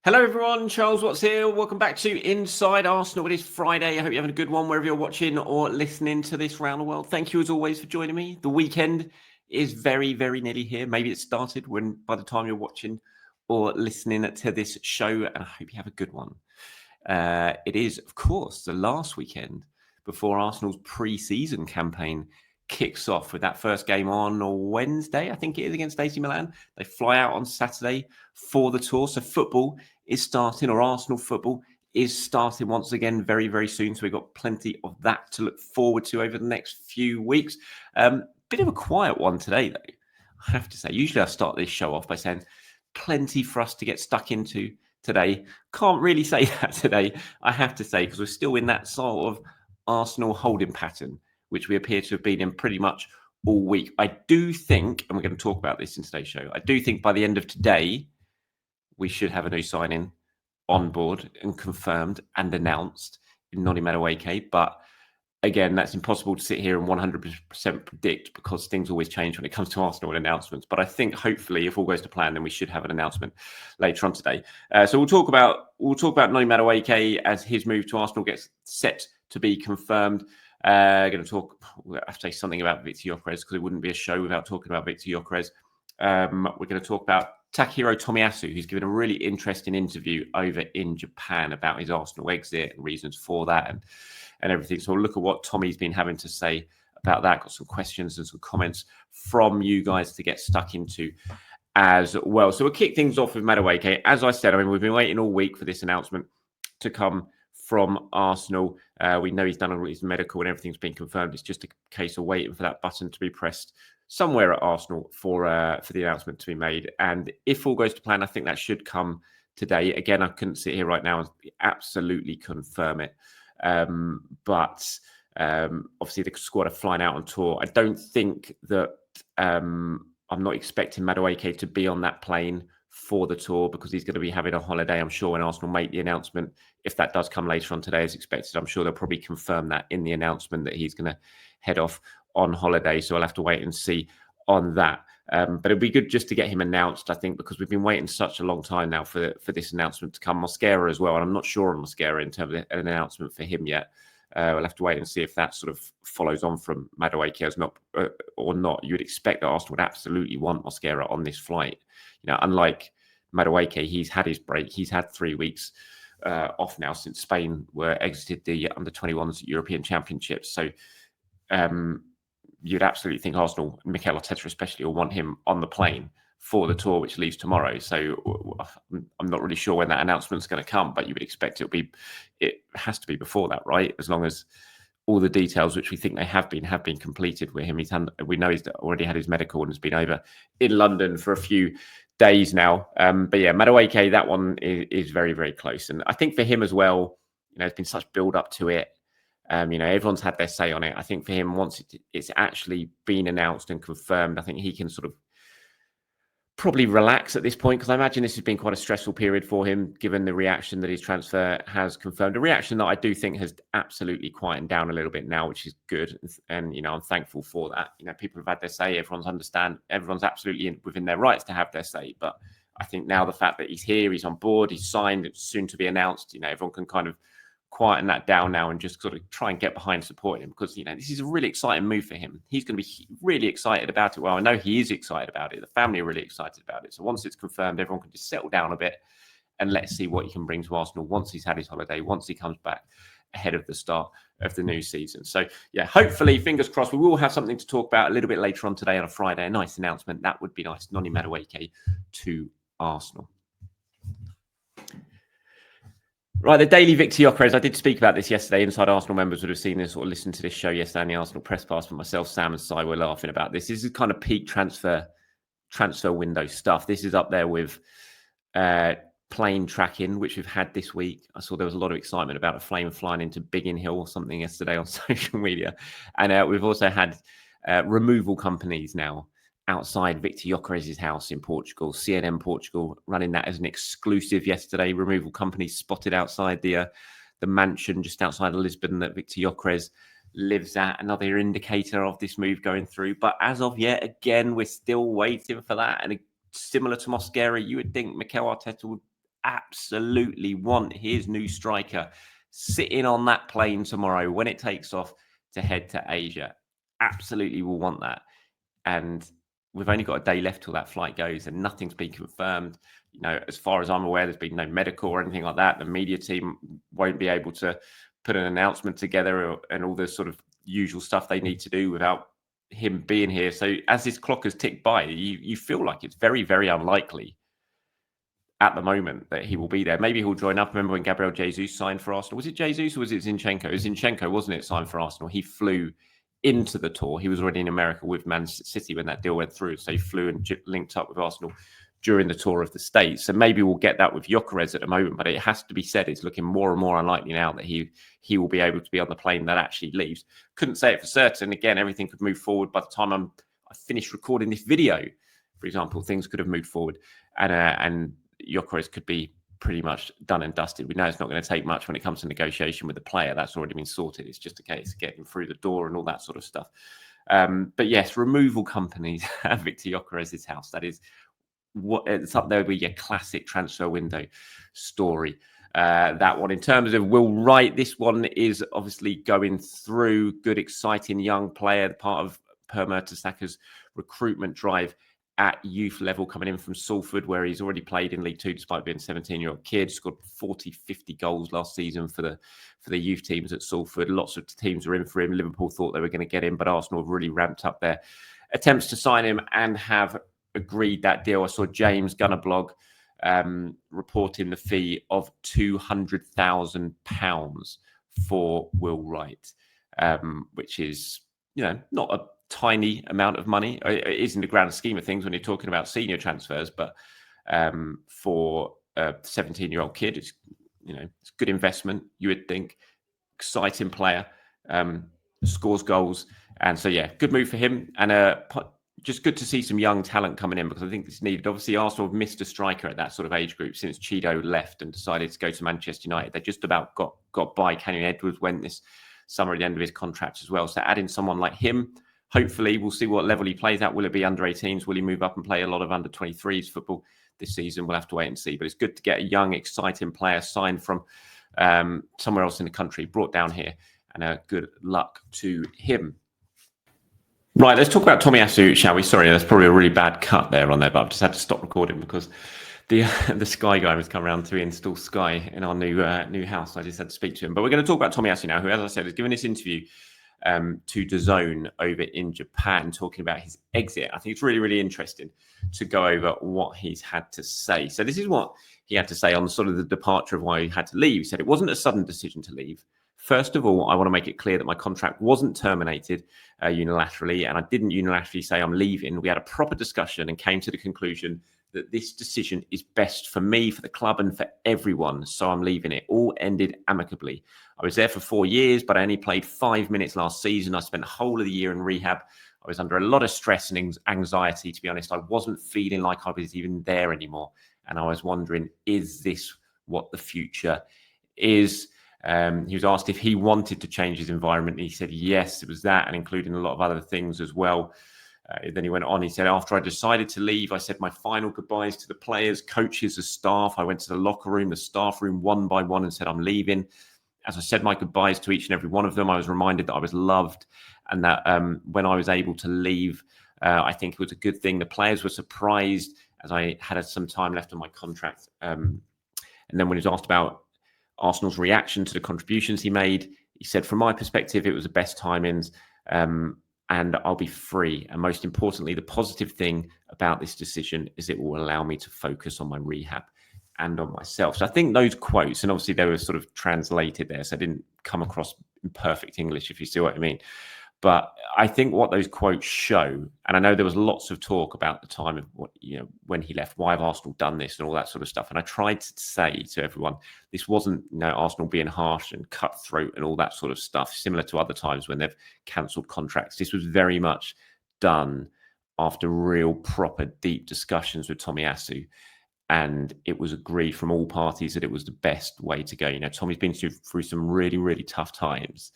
Hello, everyone. Charles Watts here. Welcome back to Inside Arsenal. It is Friday. I hope you're having a good one wherever you're watching or listening to this around the world. Thank you, as always, for joining me. The weekend is very, very nearly here. Maybe it started when by the time you're watching or listening to this show, and I hope you have a good one. It is, of course, the last weekend before Arsenal's pre-season campaign kicks off with that first game on Wednesday, I think it is, against AC Milan. They fly out on Saturday for the tour. So football is starting, or Arsenal football is starting once again very, very soon. So we've got plenty of that to look forward to over the next few weeks. Bit of a quiet one today, though, I have to say. Usually I start this show off by saying plenty for us to get stuck into today. Can't really say that today, I have to say, because we're still in that sort of Arsenal holding pattern, which we appear to have been in pretty much all week. I do think, and we're going to talk about this in today's show, I do think by the end of today, we should have a new signing on board and confirmed and announced in Noni Madueke. But again, that's impossible to sit here and 100% predict because things always change when it comes to Arsenal and announcements. But I think hopefully, if all goes to plan, then we should have an announcement later on today. So we'll talk about Noni Madueke as his move to Arsenal gets set to be confirmed. Going to talk. I have to say something about Victor Gyokeres because it wouldn't be a show without talking about Victor Gyokeres. We're going to talk about Takehiro Tomiyasu, who's given a really interesting interview over in Japan about his Arsenal exit and reasons for that and everything. So we'll look at what Tommy's been having to say about that. Got some questions and some comments from you guys to get stuck into as well. So we'll kick things off with Madueke. As I said, we've been waiting all week for this announcement to come from Arsenal. We know he's done all his medical and everything's been confirmed. It's just a case of waiting for that button to be pressed somewhere at Arsenal for the announcement to be made. And if all goes to plan, I think that should come today. Again, I couldn't sit here right now and absolutely confirm it. But obviously the squad are flying out on tour. I don't think that I'm not expecting Madueke to be on that plane for the tour because he's going to be having a holiday, I'm sure, when Arsenal make the announcment. If that does come later on today as expected, I'm sure they'll probably confirm that in the announcement that he's going to head off on holiday. So I'll have to wait and see on that. But it'd be good just to get him announced, I think, because we've been waiting such a long time now for this announcement to come. Mosquera as well, and I'm not sure on Mosquera in terms of an announcement for him yet. We'll have to wait and see if that sort of follows on from Madueke as not or not. You would expect that Arsenal would absolutely want Mosquera on this flight. You know, unlike Madueke, he's had his break. He's had 3 weeks off now since Spain were exited the under-21s European Championships. So you'd absolutely think Arsenal, Mikel Arteta especially, will want him on the plane for the tour, which leaves tomorrow. So I'm not really sure when that announcement's going to come, but you would expect it has to be before that, right? As long as all the details, which we think they have been completed with him. We know he's already had his medical and has been over in London for a few days now. But yeah, Madueke, that one is very, very close. And I think for him as well, there's been such build up to it. Everyone's had their say on it. I think for him, once it's actually been announced and confirmed, I think he can sort of probably relax at this point, because I imagine this has been quite a stressful period for him, given the reaction that his transfer has confirmed. A reaction that I do think has absolutely quietened down a little bit now, which is good. And I'm thankful for that. People have had their say. Everyone's absolutely within their rights to have their say. But I think now the fact that he's here, he's on board, he's signed, it's soon to be announced, everyone can kind of quieten that down now and just sort of try and get behind supporting him, because this is a really exciting move for him. He's going to be really excited about it. Well, I know he is excited about it. The family are really excited about it. So once it's confirmed, everyone can just settle down a bit and let's see what he can bring to Arsenal once he's had his holiday, once he comes back ahead of the start of the new season. So yeah, hopefully, fingers crossed, we will have something to talk about a little bit later on today on a Friday. A nice announcement. That would be nice. Noni Madueke to Arsenal. Right, the daily Victor Gyokeres. I did speak about this yesterday. Inside Arsenal members would have seen this or listened to this show yesterday in the Arsenal press pass. For myself, Sam and Si were laughing about this. This is kind of peak transfer window stuff. This is up there with plane tracking, which we've had this week. I saw there was a lot of excitement about a flame flying into Biggin Hill or something yesterday on social media. And we've also had removal companies now outside Victor Gyokeres' house in Portugal. CNN Portugal running that as an exclusive yesterday. Removal companies spotted outside the mansion just outside of Lisbon that Victor Gyokeres lives at. Another indicator of this move going through. But as of yet, again, we're still waiting for that. And similar to Mosquera, you would think Mikel Arteta would absolutely want his new striker sitting on that plane tomorrow when it takes off to head to Asia. Absolutely will want that. And we've only got a day left till that flight goes, and nothing's been confirmed. You know, as far as I'm aware, there's been no medical or anything like that. The media team won't be able to put an announcement together and all the sort of usual stuff they need to do without him being here. So as this clock has ticked by, you feel like it's very, very unlikely at the moment that he will be there. Maybe he'll join up. Remember when Gabriel Jesus signed for Arsenal? Was it Jesus or was it Zinchenko? It was Zinchenko, wasn't it, signed for Arsenal? He flew into the tour. He was already in America with Man City when that deal went through. So he flew and linked up with Arsenal during the tour of the States. So maybe we'll get that with Gyokeres at the moment, but it has to be said, it's looking more and more unlikely now that he will be able to be on the plane that actually leaves. Couldn't say it for certain. Again, everything could move forward. By the time I finished recording this video, for example, things could have moved forward, and Gyokeres could be pretty much done and dusted. We know it's not going to take much when it comes to negotiation with the player. That's already been sorted. It's just a case of getting through the door and all that sort of stuff. But yes, removal companies at Victor Gyokeres' house. That is what it's up there with your classic transfer window story. That one. In terms of Will Wright, this one is obviously going through. Good, exciting young player, part of Per Mertesack's recruitment drive at youth level, coming in from Salford, where he's already played in League Two despite being a 17-year-old kid. Scored 40, 50 goals last season for the youth teams at Salford. Lots of teams were in for him. Liverpool thought they were going to get him, but Arsenal have really ramped up their attempts to sign him and have agreed that deal. I saw James Gunnerblog reporting the fee of £200,000 for Will Wright, which is, not a tiny amount of money. It is in the grand scheme of things when you're talking about senior transfers, but for a 17-year-old kid, it's it's good investment, you would think. Exciting player, scores goals, and so good move for him, and just good to see some young talent coming in, because I think it's needed. Obviously, Arsenal have missed a striker at that sort of age group since Chido left and decided to go to Manchester United. They just about got by. Kenyon Edwards went this summer at the end of his contract as well. So adding someone like him, hopefully we'll see what level he plays at. Will it be under 18s? Will he move up and play a lot of under 23s football this season? We'll have to wait and see. But it's good to get a young, exciting player signed from somewhere else in the country, brought down here, and good luck to him. Right, let's talk about Tomiyasu, shall we? Sorry, that's probably a really bad cut there on there, but I've just had to stop recording because the Sky guy has come around to install Sky in our new house. I just had to speak to him. But we're going to talk about Tomiyasu now, who, as I said, has given this interview to DAZN over in Japan, talking about his exit. I think it's really, really interesting to go over what he's had to say. So this is what he had to say on sort of the departure of why he had to leave. He said, "It wasn't a sudden decision to leave. First of all, I want to make it clear that my contract wasn't terminated unilaterally, and I didn't unilaterally say I'm leaving. We had a proper discussion and came to the conclusion that this decision is best for me, for the club, and for everyone, so I'm leaving. It all ended amicably. I was there for 4 years, but I only played 5 minutes last season. I spent the whole of the year in rehab. I was under a lot of stress and anxiety, to be honest. I wasn't feeling like I was even there anymore, and I was wondering, is this what the future is?" He was asked if he wanted to change his environment, and he said yes, it was that, and including a lot of other things as well. Then he went on, he said, "After I decided to leave, I said my final goodbyes to the players, coaches, the staff. I went to the locker room, the staff room, one by one, and said, I'm leaving. As I said my goodbyes to each and every one of them, I was reminded that I was loved, and that when I was able to leave, I think it was a good thing. The players were surprised, as I had some time left on my contract." And then when he was asked about Arsenal's reaction to the contributions he made, he said, "From my perspective, it was the best timings, and I'll be free. And most importantly, the positive thing about this decision is it will allow me to focus on my rehab and on myself." So I think those quotes, and obviously they were sort of translated there, so I didn't come across in perfect English, if you see what I mean. But I think what those quotes show, and I know there was lots of talk about the time of what, when he left, why have Arsenal done this and all that sort of stuff. And I tried to say to everyone, this wasn't, Arsenal being harsh and cutthroat and all that sort of stuff, similar to other times when they've cancelled contracts. This was very much done after real proper deep discussions with Tomiyasu. And it was agreed from all parties that it was the best way to go. Tommy's been through some really, really tough times,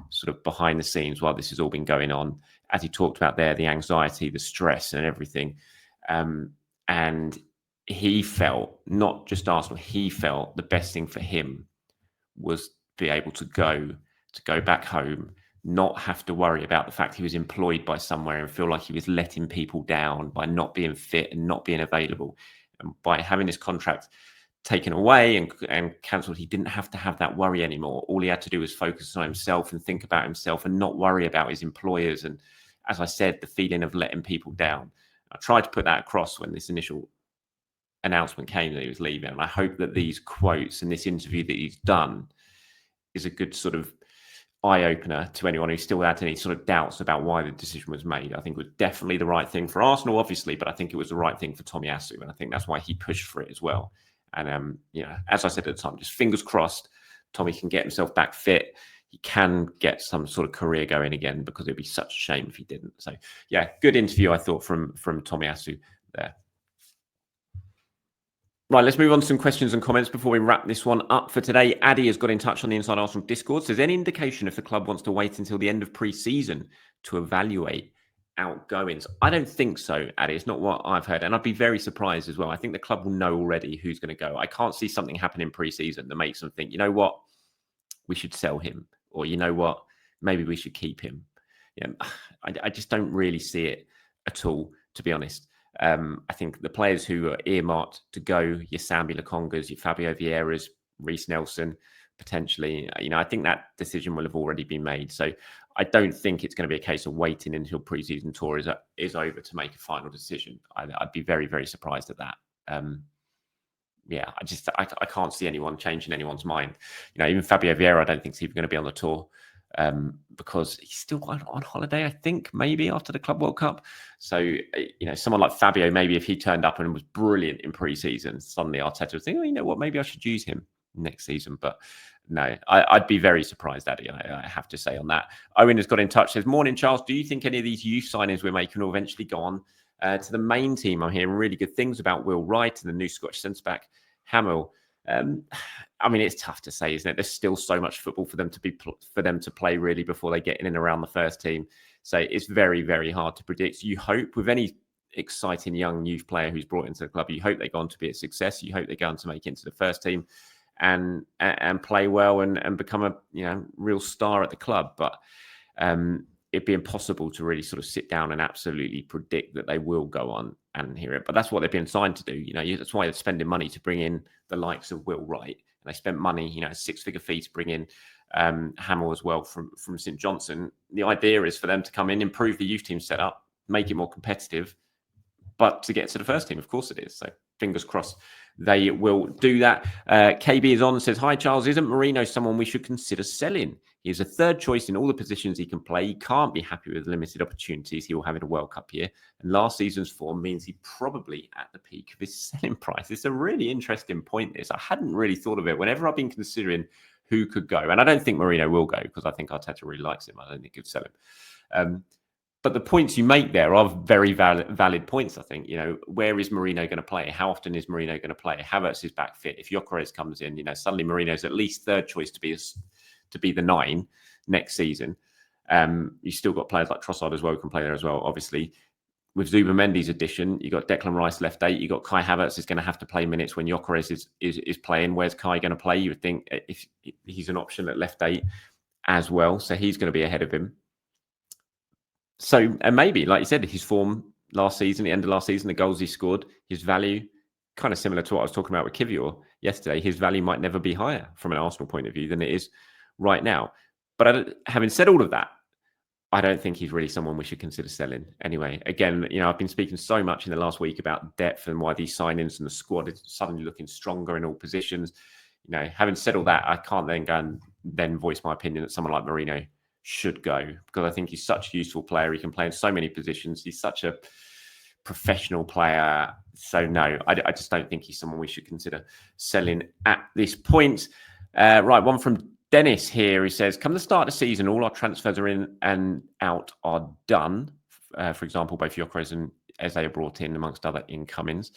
sort of behind the scenes while this has all been going on. As he talked about there, the anxiety, the stress and everything. And he felt, not just Arsenal, he felt the best thing for him was be able to go back home, not have to worry about the fact he was employed by somewhere and feel like he was letting people down by not being fit and not being available. And by having his contract taken away and cancelled, he didn't have to have that worry anymore. All he had to do was focus on himself and think about himself and not worry about his employers. And as I said, the feeling of letting people down. I tried to put that across when this initial announcement came that he was leaving. And I hope that these quotes and this interview that he's done is a good sort of eye-opener to anyone who still had any sort of doubts about why the decision was made. I think it was definitely the right thing for Arsenal, obviously, but I think it was the right thing for Tomiyasu, and I think that's why he pushed for it as well. And as I said at the time, just fingers crossed, Tommy can get himself back fit. He can get some sort of career going again, because it'd be such a shame if he didn't. So yeah, good interview, I thought, from Tomiyasu there. Right, let's move on to some questions and comments before we wrap this one up for today. Addy has got in touch on the Inside Arsenal Discord. Says, any indication if the club wants to wait until the end of pre-season to evaluate outgoings? I don't think so, Addy. It's not what I've heard. And I'd be very surprised as well. I think the club will know already who's going to go. I can't see something happening pre-season that makes them think, you know what, we should sell him. Or, you know what, maybe we should keep him. I just don't really see it at all, to be honest. I think the players who are earmarked to go, your Sambi Lokongas, your Fabio Vieiras, Reece Nelson, potentially, I think that decision will have already been made. So I don't think it's going to be a case of waiting until pre-season tour is over to make a final decision. I'd be very, very surprised at that. I can't see anyone changing anyone's mind. Even Fabio Vieira, I don't think he's even going to be on the tour. Because he's still on holiday, I think, maybe after the Club World Cup. So, someone like Fabio, maybe if he turned up and was brilliant in pre-season, suddenly Arteta would think, you know what, maybe I should use him next season. But no, I'd be very surprised, Addy, I have to say on that. Owen has got in touch, says, morning, Charles. Do you think any of these youth signings we're making will eventually go on to the main team? I'm hearing really good things about Will Wright and the new Scottish centre-back, Hamill. It's tough to say, isn't it? There's still so much football for them to play really before they get in and around the first team. So it's very, very hard to predict. You hope with any exciting young youth player who's brought into the club, you hope they go on to be a success. You hope they go on to make it into the first team and play well and become a real star at the club. But it'd be impossible to really sort of sit down and absolutely predict that they will go on and hear it. But that's what they've been signed to do. That's why they're spending money to bring in the likes of Will Wright. And they spent money, a six-figure fee to bring in Hamill as well from St. Johnson. The idea is for them to come in, improve the youth team setup, make it more competitive, but to get to the first team, of course it is. So fingers crossed they will do that. KB is on and says, hi, Charles. Isn't Marino someone we should consider selling? He is a third choice in all the positions he can play. He can't be happy with limited opportunities he will have in a World Cup year. And last season's form means he's probably at the peak of his selling price. It's a really interesting point, this. I hadn't really thought of it whenever I've been considering who could go. And I don't think Marino will go because I think Arteta really likes him. I don't think he'd sell him. But the points you make there are very valid points, I think. Where is Marino going to play? How often is Marino going to play? Havertz is back fit. If Gyokeres comes in, suddenly Marino's at least third choice to be the 9 next season. You've still got players like Trossard as well who can play there as well. Obviously, with Zubimendi's addition, you got Declan Rice left 8. You got Kai Havertz is going to have to play minutes when Gyokeres is playing. Where's Kai going to play? You would think if he's an option at left 8 as well, so he's going to be ahead of him. So, and maybe, like you said, his form last season, the end of last season, the goals he scored, his value, kind of similar to what I was talking about with Kivior yesterday, his value might never be higher from an Arsenal point of view than it is right now. But having said all of that, I don't think he's really someone we should consider selling. Anyway, again, I've been speaking so much in the last week about depth and why these signings and the squad is suddenly looking stronger in all positions. Having said all that, I can't then go and then voice my opinion that someone like Marino should go, because I think he's such a useful player. He can play in so many positions. He's such a professional player. So no, I just don't think he's someone we should consider selling at this point. Right, one from Dennis here. He says, come the start of the season, all our transfers are in and out are done. For example, both Gyokeres and Eze are brought in, amongst other incomings.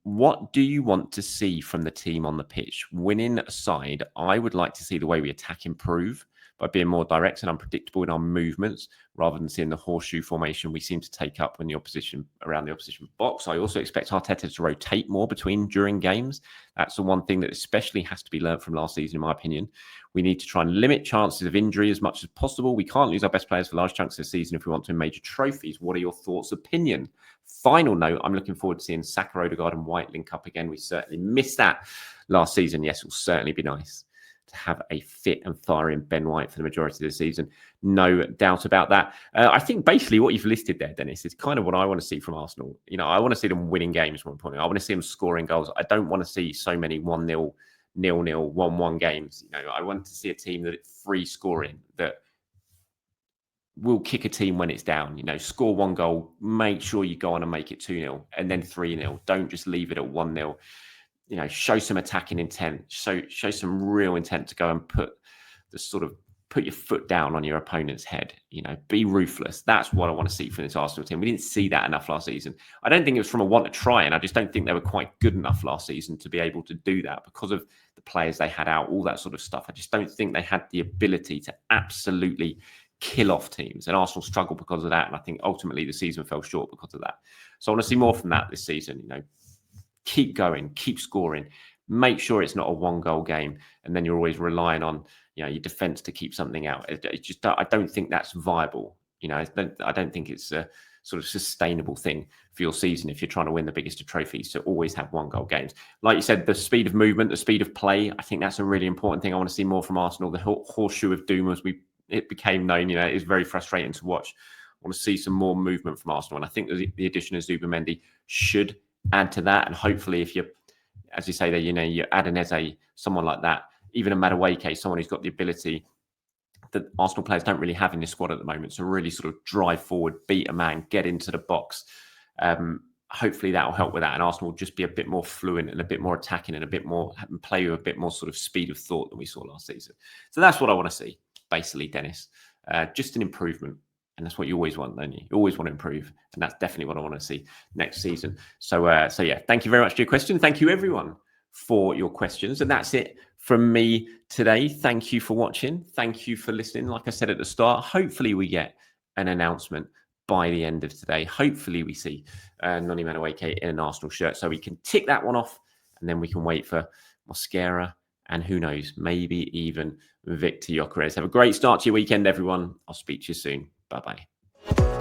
What do you want to see from the team on the pitch? Winning aside, I would like to see the way we attack improve by being more direct and unpredictable in our movements rather than seeing the horseshoe formation we seem to take up when the opposition around the opposition box. I also expect Arteta to rotate more during games. That's the one thing that especially has to be learned from last season, in my opinion. We need to try and limit chances of injury as much as possible. We can't lose our best players for large chunks of the season if we want to win major trophies. What are your thoughts, opinion? Final note, I'm looking forward to seeing Saka, Odegaard and White link up again. We certainly missed that last season. Yes, it will certainly be nice to have a fit and firing Ben White for the majority of the season. No doubt about that. I think basically what you've listed there, Dennis, is kind of what I want to see from Arsenal. You know, I want to see them winning games, more importantly. I want to see them scoring goals. I don't want to see so many 1-0, 0-0, 1-1 games. You know, I want to see a team that is free scoring, that will kick a team when it's down. You know, score one goal, make sure you go on and make it 2-0 and then 3-0. Don't just leave it at 1-0. You know, show some attacking intent. Show some real intent to go and put your foot down on your opponent's head. You know, be ruthless. That's what I want to see from this Arsenal team. We didn't see that enough last season. I don't think it was from a want to try, and I just don't think they were quite good enough last season to be able to do that because of the players they had out, all that sort of stuff. I just don't think they had the ability to absolutely kill off teams, and Arsenal struggled because of that. And I think ultimately the season fell short because of that. So I want to see more from that this season. You know, keep going, keep scoring, make sure it's not a 1-goal game, and then you're always relying on, you know, your defense to keep something out. It's just, I don't think that's viable. You know, I don't think it's a sort of sustainable thing for your season if you're trying to win the biggest of trophies to always have 1-goal games. Like you said, the speed of movement, the speed of play, I think that's a really important thing. I want to see more from Arsenal. The horseshoe of doom, as it became known, you know, is very frustrating to watch. I want to see some more movement from Arsenal, and I think the addition of Zubimendi should add to that. And hopefully, if you, as you say there, you know, you add an Eze, someone like that, even a Madueke, someone who's got the ability that Arsenal players don't really have in this squad at the moment, so really sort of drive forward, beat a man, get into the box. Hopefully that will help with that, and Arsenal will just be a bit more fluent and a bit more attacking and a bit more play with a bit more sort of speed of thought than we saw last season. So that's what I want to see, basically, Dennis. Just an improvement. And that's what you always want, don't you? You always want to improve. And that's definitely what I want to see next season. So yeah, thank you very much for your question. Thank you, everyone, for your questions. And that's it from me today. Thank you for watching. Thank you for listening. Like I said at the start, hopefully we get an announcement by the end of today. Hopefully we see Noni Madueke in an Arsenal shirt so we can tick that one off, and then we can wait for Mosquera and who knows, maybe even Victor Gyokeres. Have a great start to your weekend, everyone. I'll speak to you soon. Bye-bye.